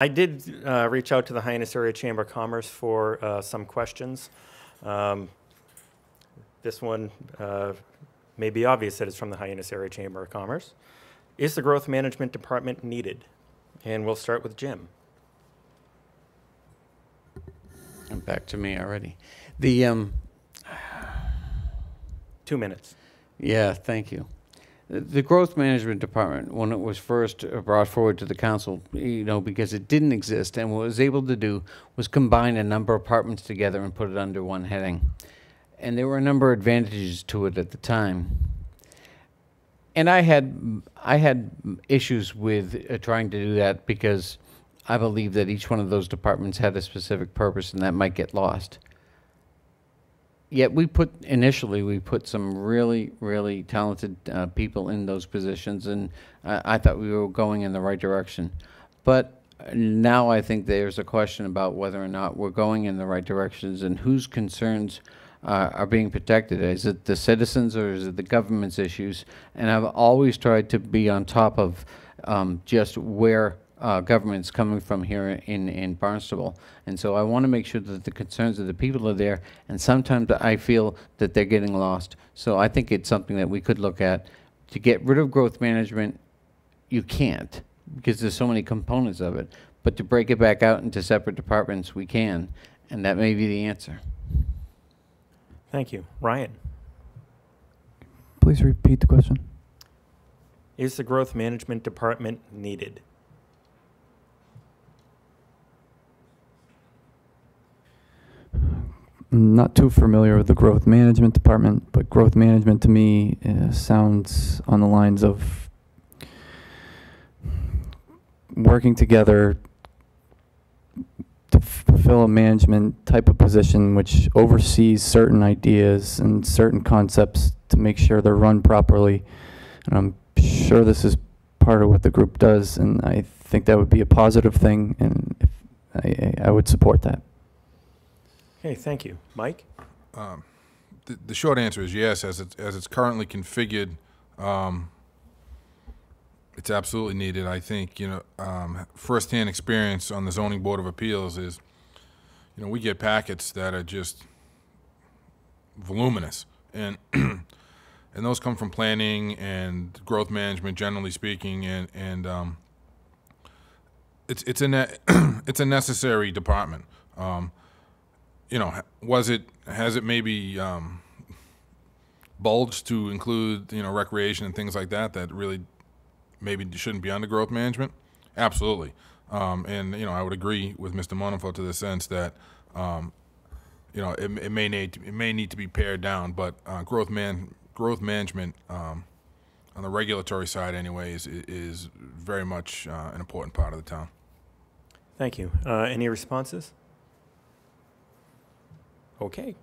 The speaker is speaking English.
I did reach out to the Hyannis Area Chamber of Commerce for some questions. This one may be obvious that it's from the Hyannis Area Chamber of Commerce. Is the Growth Management Department needed? And we'll start with Jim. And back to me already. The 2 minutes. Yeah, thank you. The Growth Management Department, when it was first brought forward to the council, because it didn't exist, and what it was able to do was combine a number of departments together and put it under one heading. And there were a number of advantages to it at the time. And I had issues with trying to do that because I believe that each one of those departments had a specific purpose, and that might get lost. Yet initially we put some really, really talented people in those positions, and I thought we were going in the right direction. But now I think there's a question about whether or not we're going in the right directions and whose concerns are being protected. Is it the citizens or is it the government's issues? And I've always tried to be on top of just where government's coming from here in Barnstable. And so I want to make sure that the concerns of the people are there, and sometimes I feel that they're getting lost. So I think it's something that we could look at. To get rid of growth management, you can't, because there's so many components of it. But to break it back out into separate departments, we can, and that may be the answer. Thank you. Ryan. Please repeat the question. Is the Growth Management Department needed? I'm not too familiar with the Growth Management Department, but growth management to me sounds on the lines of working together to fulfill a management type of position which oversees certain ideas and certain concepts to make sure they're run properly. And I'm sure this is part of what the group does, and I think that would be a positive thing, and I would support that. Okay, thank you. Mike? The short answer is yes. As it's currently configured, it's absolutely needed. I think, firsthand experience on the Zoning Board of Appeals is, we get packets that are just voluminous, and and those come from planning and growth management, generally speaking, and it's a necessary department. Has it maybe bulged to include, recreation and things like that really maybe shouldn't be under growth management? Absolutely. And, I would agree with Mr. Munafo to the sense that, it may need to be pared down, but growth management on the regulatory side anyway is very much an important part of the town. Thank you. Any responses? Okay.